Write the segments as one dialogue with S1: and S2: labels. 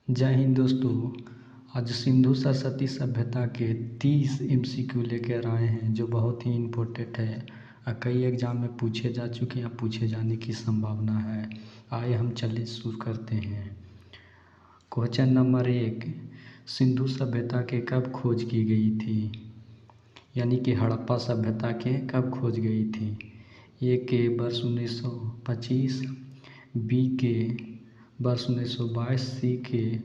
S1: जय हिंद दोस्तों। आज सिंधु सरस्वती सभ्यता के 30 MCQ लेकर आए हैं जो बहुत ही इम्पोर्टेंट है और कई एग्जाम में पूछे जा चुके हैं, पूछे जाने की संभावना है। आइए हम चलिए शुरू करते हैं। क्वेश्चन नंबर 1, सिंधु सभ्यता के कब खोज की गई थी? यानी कि हड़प्पा सभ्यता के कब खोज गई थी? ए के वर्ष 1925, बी के वर्ष 1922, सी के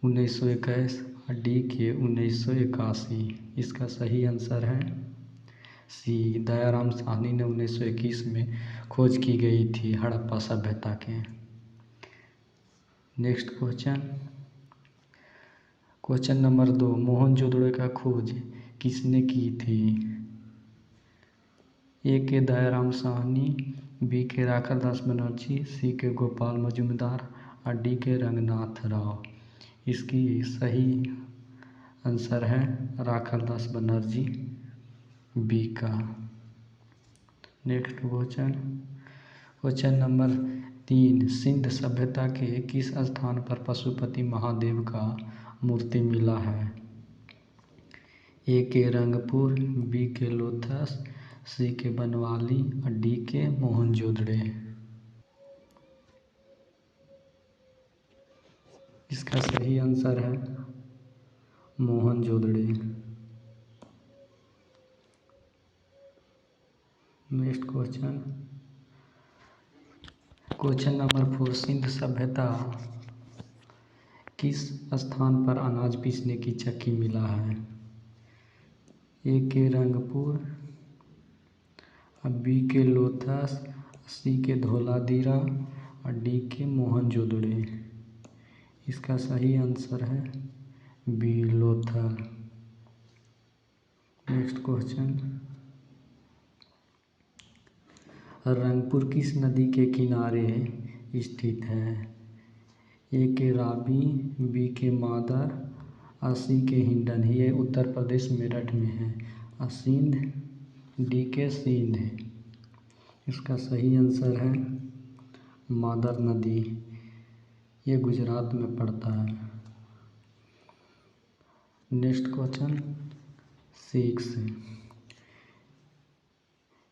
S1: 1921 और डी के 1981। इसका सही आंसर है सी, दयाराम साहनी ने 1921 में खोज की गई थी हड़प्पा सभ्यता के। नेक्स्ट क्वेश्चन नंबर 2, मोहनजोदड़ो का खोज किसने की थी? ए के दयाराम साहनी, बी के राखालदास बनर्जी, सी के गोपाल मजुमदार और डी के रंगनाथ राव। इसकी सही आंसर है राखालदास बनर्जी, बी का। नेक्स्ट क्वेश्चन नंबर 3, सिंध सभ्यता के किस स्थान पर पशुपति महादेव का मूर्ति मिला है? ए के रंगपुर, बी के लोथस, सी के बनवाली और डी के मोहनजोदड़ो। इसका सही आंसर है Mohenjodaro. Next question number 4, Sindh सभ्यता किस स्थान पर अनाज पीसने की चक्की मिला है? ए के रंगपुर, बी के लोथस, सी के धौलाधीरा और डी के मोहनजोदड़ो। इसका सही आंसर है बी, लोथल। नेक्स्ट रंगपुर किस नदी के किनारे स्थित है? ए के रावी, बी के मादर और सी के हिंडन। ये उत्तर प्रदेश मेरठ में है। और सिंध, डी के सिंध। इसका सही आंसर है मादर नदी, ये गुजरात में पड़ता है। नेक्स्ट क्वेश्चन 6,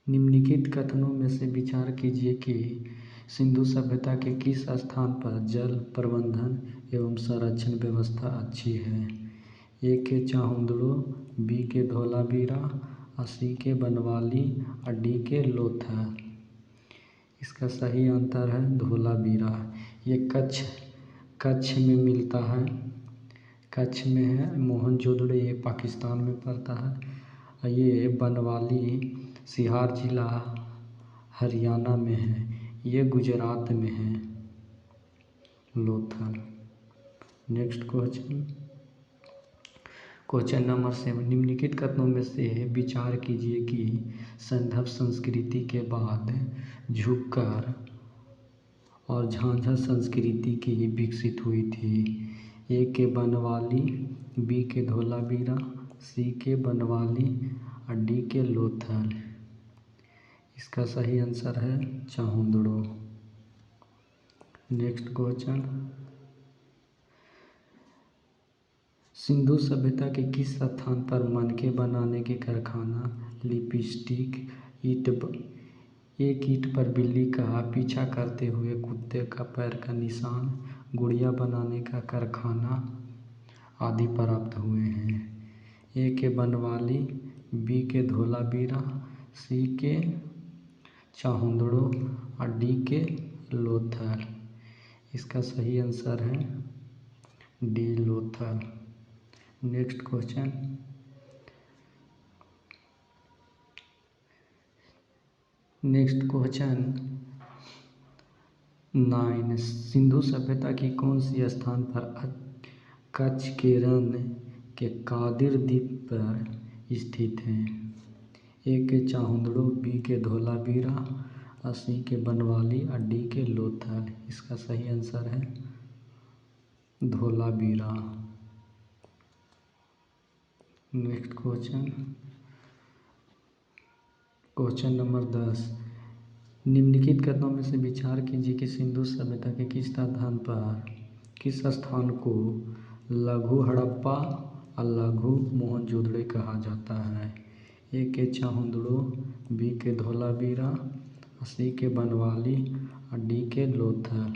S1: निम्नलिखित कथनों में से विचार कीजिए कि सिंधु सभ्यता के किस स्थान पर जल प्रबंधन एवं संरक्षण व्यवस्था अच्छी है? ए के चाहुंदड़ो, बी के धौलावीरा और सी के बनवाली और डी के लोथल। इसका सही आंसर है धौलावीरा। ये कच्छ में मिलता है, कच्छ में है। मोहनजोदड़ो ये पाकिस्तान में पड़ता है। ये बनवाली सिहार जिला हरियाणा में है, ये गुजरात में है। लोथल। नेक्स्ट क्वेश्चन नंबर 7, निम्नलिखित कथनों में से विचार कीजिए कि सैंधव संस्कृति के बाद झुक्कर और झांझा संस्कृति की विकसित हुई थी। ए के बनवाली, बी के धौलावीरा, सी के बनवाली और डी के लोथल। इसका सही आंसर है चाहुंदड़ो। नेक्स्ट क्वेश्चन, सिंधु सभ्यता के किस स्थान पर मनके बनाने के कारखाना, लिपस्टिक, एक ईंट पर बिल्ली का पीछा करते हुए कुत्ते का पैर का निशान, गुड़िया बनाने का कारखाना आदि प्राप्त हुए हैं? ए के बनवाली, बी के धौलावीरा, सी के चाहुंदड़ो और डी के लोथल। इसका सही आंसर है D, Lothal. Next question 9, Sindhu सभ्यता की कौन सी स्थान पर कच्छ के रण के कादिर द्वीप पर स्थित है? ए के चाहुंदड़ो, बी के धौलावीरा और सी के बनवाली और डी के लोथल। इसका सही आंसर है धौलावीरा। नेक्स्ट क्वेश्चन नंबर 10, निम्नलिखित कथनों में से विचार कीजिए कि सिंधु सभ्यता के किस स्थान पर किस स्थान को लघु हड़प्पा और लघु मोहनजोदड़ो कहा जाता है? ए के चाहुंदड़ो, बी के धोलावीरा, सी के बनवाली और डी के लोथल।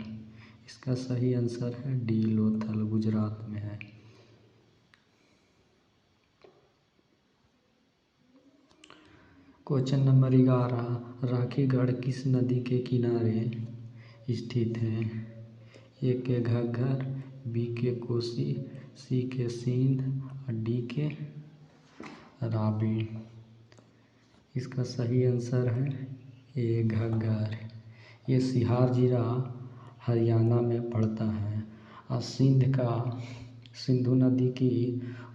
S1: इसका सही आंसर है डी लोथल, गुजरात में है। क्वेश्चन नंबर 11, राखीगढ़ किस नदी के किनारे स्थित है? ए के घग्गर, बी के कोसी, सी के सिंध और डी के रावी। इसका सही आंसर है ए घग्गर। ये सिहार जिला हरियाणा में पड़ता है और सिंधु नदी की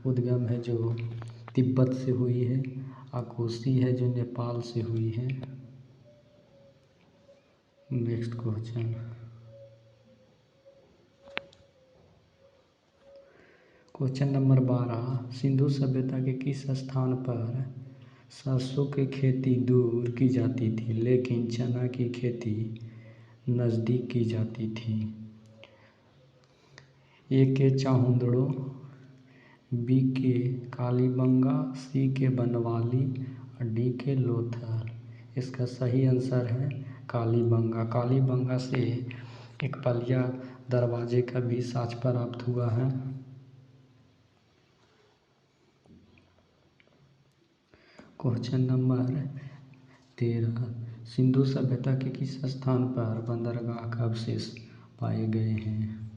S1: उद्गम है जो तिब्बत से हुई है और कोसी है जो नेपाल से हुई है। Next question, question number 12, Sindhu सभ्यता के किस स्थान पर सरसों की खेती दूर की जाती थी लेकिन चना की खेती नज़दीक की जाती थी? ए के चाहुंदड़ो, बी के कालीबंगा, सी के बनवाली और डी के लोथल। इसका सही आंसर है कालीबंगा। कालीबंगा से एक पलिया दरवाजे का भी साक्ष प्राप्त हुआ है। क्वेश्चन नंबर 13, सिंधु सभ्यता के किस स्थान पर बंदरगाह का अवशेष पाए गए हैं?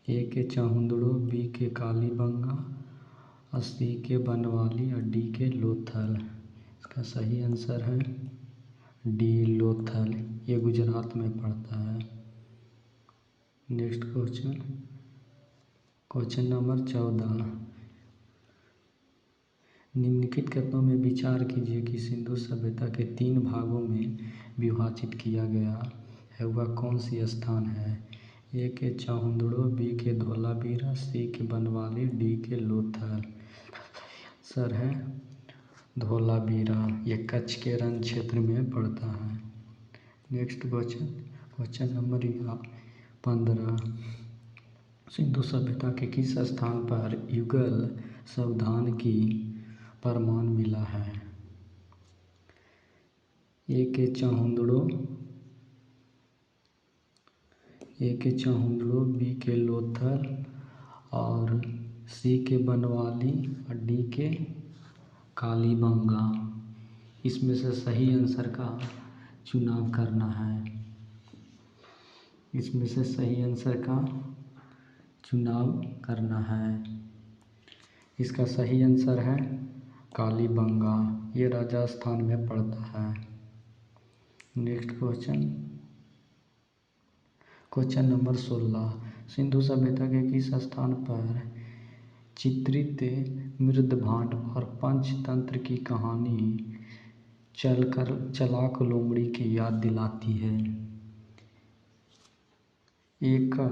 S1: ए के चाहुंदड़ो, बी के कालीबंगा और सी के बनवाली और डी के लोथल। इसका सही आंसर है डी लोथल, ये गुजरात में पड़ता है। नेक्स्ट क्वेश्चन, क्वेश्चन नंबर 14, निम्नलिखित कथनों में विचार कीजिए कि सिंधु सभ्यता के 3 भागों में विभाजित किया गया है वह कौन सी स्थान है? ए के चाहुंदड़ो, बी के धोलावीरा, सी के बनवाली, डी के लोथल। सर है धोलावीरा, ये कच्छ के रण क्षेत्र में पड़ता है। Next question, question number 15, Sindhu सभ्यता के किस स्थान पर युगल सावधान की प्रमाण मिला है? ए के चाहुंदड़ो, बी के लोथल और सी के बनवाली और डी के कालीबंगा। इसमें से सही आंसर का चुनाव करना है। इसमें से सही आंसर का चुनाव करना है। इसका सही आंसर है कालीबंगा, ये राजस्थान में पड़ता है। Next question, question number 16, Sindhu सभ्यता के किस स्थान पर चित्रित मृदभांड और पंचतंत्र की कहानी चलाक लोमड़ी की याद दिलाती है? ए का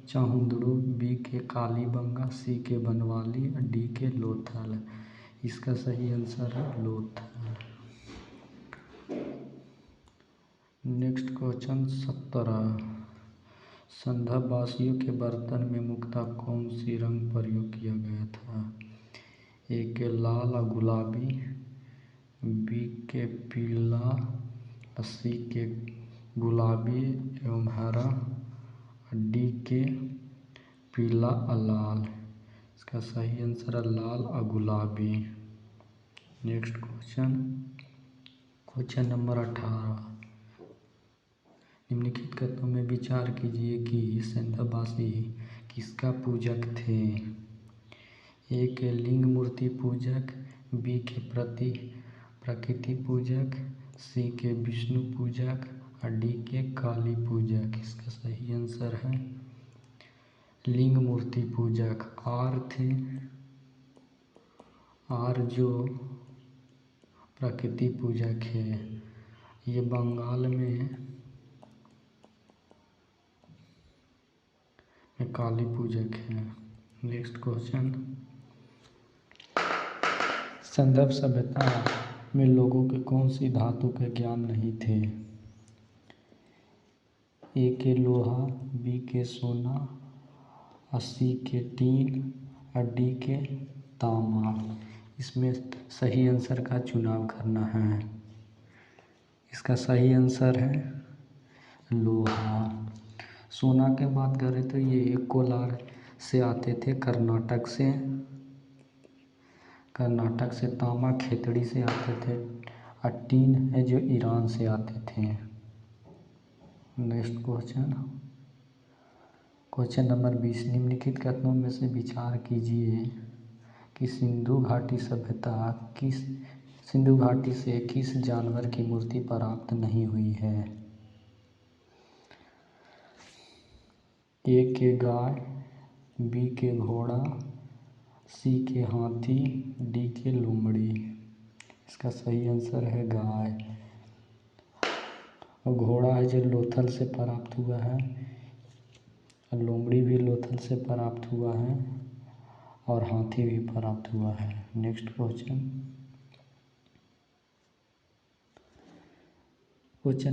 S1: चाहुंदड़ो, बी के कालीबंगा, सी के बनवाली और डी के लोथल। इसका सही आंसर है लोथल। नेक्स्ट क्वेश्चन 17, संदर्भ वासियों के बर्तन में मुख्यतः कौन सी रंग प्रयोग किया गया था? ए के लाल और गुलाबी, बी के पीला, सी के गुलाबी एवं हरा, डी के पीला और लाल। इसका सही आंसर है लाल और गुलाबी। नेक्स्ट क्वेश्चन, क्वेश्चन नंबर 18, निम्नलिखित कथनों में विचार कीजिए कि सिंधवासी किसका पूजक थे? ए के लिंग मूर्ति पूजक, बी के प्रकृति पूजक, सी के विष्णु पूजक और डी के काली पूजक। इसका सही आंसर है लिंग मूर्ति पूजक। आर जो प्रकृति पूजक है ये बंगाल में काली पूजक है। नेक्स्ट क्वेश्चन, संदर्भ सभ्यता में लोगों के कौन सी धातु के ज्ञान नहीं थे? ए के लोहा, बी के सोना और सी के टीन और डी के तांबा। इसमें सही आंसर का चुनाव करना है। इसका सही आंसर है लोहा। सोना की बात करें तो ये कोलार से आते थे, कर्नाटक से तांबा खेतड़ी से आते थे, और टीन है जो ईरान से आते थे। नेक्स्ट क्वेश्चन नंबर 20, निम्नलिखित कथनों में से विचार कीजिए कि सिंधु घाटी से किस जानवर की मूर्ति प्राप्त नहीं हुई है। ए के गाय, बी के घोड़ा, सी के हाथी, डी के लोमड़ी। इसका सही आंसर है गाय। और घोड़ा है जो लोथल से प्राप्त हुआ है, और लोमड़ी भी लोथल से प्राप्त हुआ है, और हाथी भी प्राप्त हुआ है। नेक्स्ट क्वेश्चन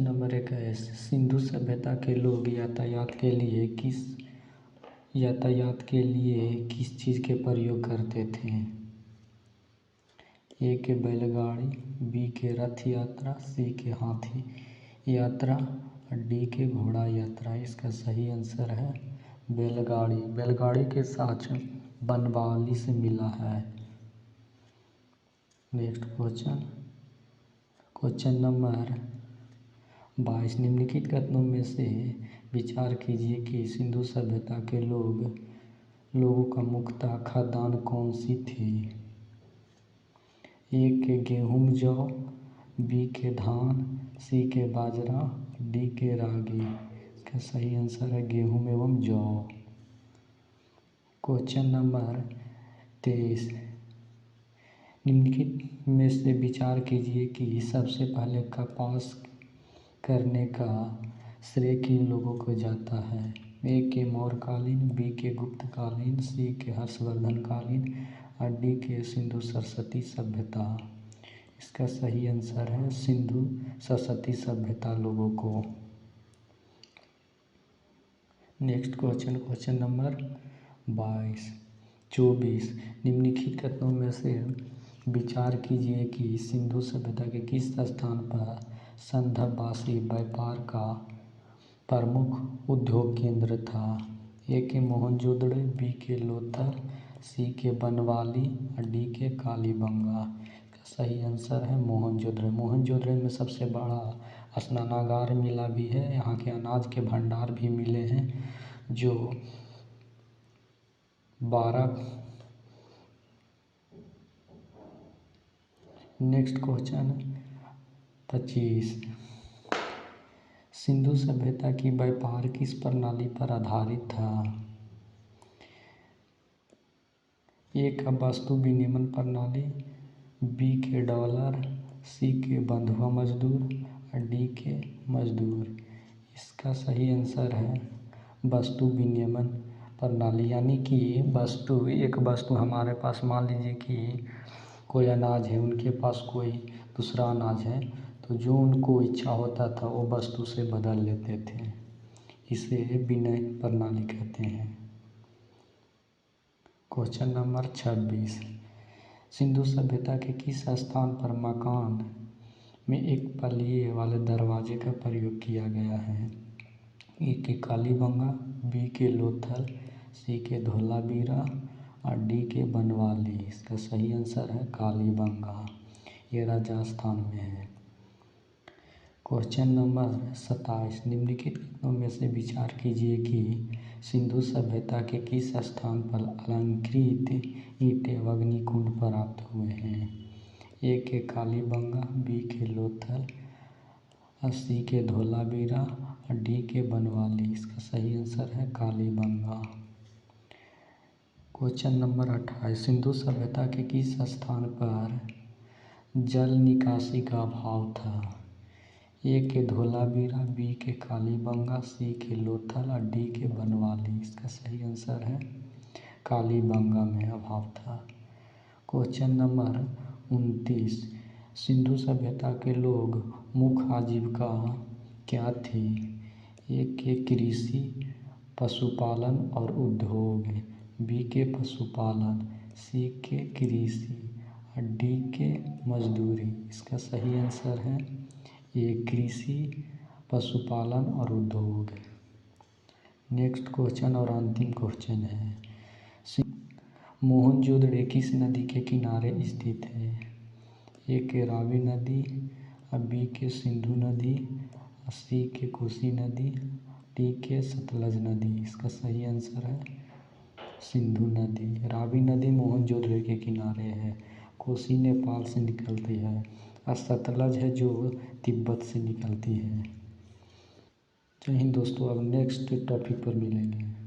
S1: नंबर 21, सिंधु सभ्यता के लोग यातायात के लिए किस चीज़ के प्रयोग करते थे। ए के बैलगाड़ी, बी के रथ यात्रा, सी के हाथी यात्रा, और डी के घोड़ा यात्रा। इसका सही आंसर है बैलगाड़ी। बैलगाड़ी के साथ बनवाली से मिला है। नेक्स्ट क्वेश्चन नंबर 22, निम्नलिखित कथनों में से विचार कीजिए कि सिंधु सभ्यता के लोगों का मुख्य खाद्यान्न कौन सी थी। ए के गेहूँ जौ, बी के धान, सी के बाजरा, डी के रागी। इसका सही आंसर है गेहूँ एवं जौ। क्वेश्चन नंबर 23, निम्नलिखित में से विचार कीजिए कि सबसे पहले कपास करने का श्रेय किन लोगों को जाता है। ए के मौर्यकालीन, बी के गुप्तकालीन, सी के हर्षवर्धनकालीन, और डी के सिंधु सरस्वती सभ्यता। इसका सही आंसर है सिंधु सरस्वती सभ्यता लोगों को। नेक्स्ट क्वेश्चन नंबर 24, निम्नलिखित कथनों में से विचार कीजिए कि सिंधु सभ्यता के किस स्थान पर संदर्भवासी व्यापार का प्रमुख उद्योग केंद्र था। ए के मोहनजोदड़ो, बी के लोथल, सी के बनवाली, और डी के कालीबंगा। सही आंसर है मोहनजोदड़ो। मोहनजोदड़ो में सबसे बड़ा स्नानागार मिला भी है। यहाँ के अनाज के भंडार भी मिले हैं जो 12। नेक्स्ट क्वेश्चन 25, सिंधु सभ्यता की व्यापार किस प्रणाली पर आधारित था। ए का वस्तु विनिमय प्रणाली, बी के डॉलर, सी के बंधुआ मजदूर, और डी के मजदूर। इसका सही आंसर है वस्तु विनिमय प्रणाली। यानी कि एक वस्तु हमारे पास, मान लीजिए कि कोई अनाज है, उनके पास कोई दूसरा अनाज है, तो जो उनको इच्छा होता था वो वस्तु से बदल लेते थे। इसे विनिमय प्रणाली कहते हैं। क्वेश्चन नंबर 26, सिंधु सभ्यता के किस स्थान पर मकान में एक पल्लिए वाले दरवाजे का प्रयोग किया गया है। ए के कालीबंगा, बी के लोथल, सी के धोलावीरा, और डी के बनवाली। इसका सही आंसर है कालीबंगा। ये राजस्थान में है। क्वेश्चन नंबर 27, निम्नलिखित कथनों में से विचार कीजिए कि सिंधु सभ्यता के किस स्थान पर अलंकृत ईंटें व अग्निकुंड प्राप्त हुए हैं। ए के कालीबंगा, बी के लोथल, सी के धोलावीरा, और डी के बनवाली। इसका सही आंसर है कालीबंगा। क्वेश्चन नंबर 28, सिंधु सभ्यता के किस स्थान पर जल निकासी का अभाव था। ए के धोलावीरा, बी के कालीबंगा, सी के लोथल, और डी के बनवाली। इसका सही आंसर है कालीबंगा में अभाव था। क्वेश्चन नंबर 29, सिंधु सभ्यता के लोग मुख्य आजीविका क्या थी। ए के कृषि, पशुपालन और उद्योग, बी के पशुपालन, सी के कृषि और डी के मजदूरी। इसका सही आंसर है ए कृषि, पशुपालन और उद्योग। नेक्स्ट क्वेश्चन और अंतिम क्वेश्चन है, मोहनजोदड़ो किस नदी के किनारे स्थित है? ए के रावी नदी, बी के सिंधु नदी, सी के कोसी नदी, डी के सतलज नदी। इसका सही आंसर है सिंधु नदी। रावी नदी मोहनजोदड़ो के किनारे है, कोसी नेपाल से निकलती है और सतलज है जो तिब्बत से निकलती है। जय हिंद दोस्तों, अब नेक्स्ट टॉपिक पर मिलेंगे।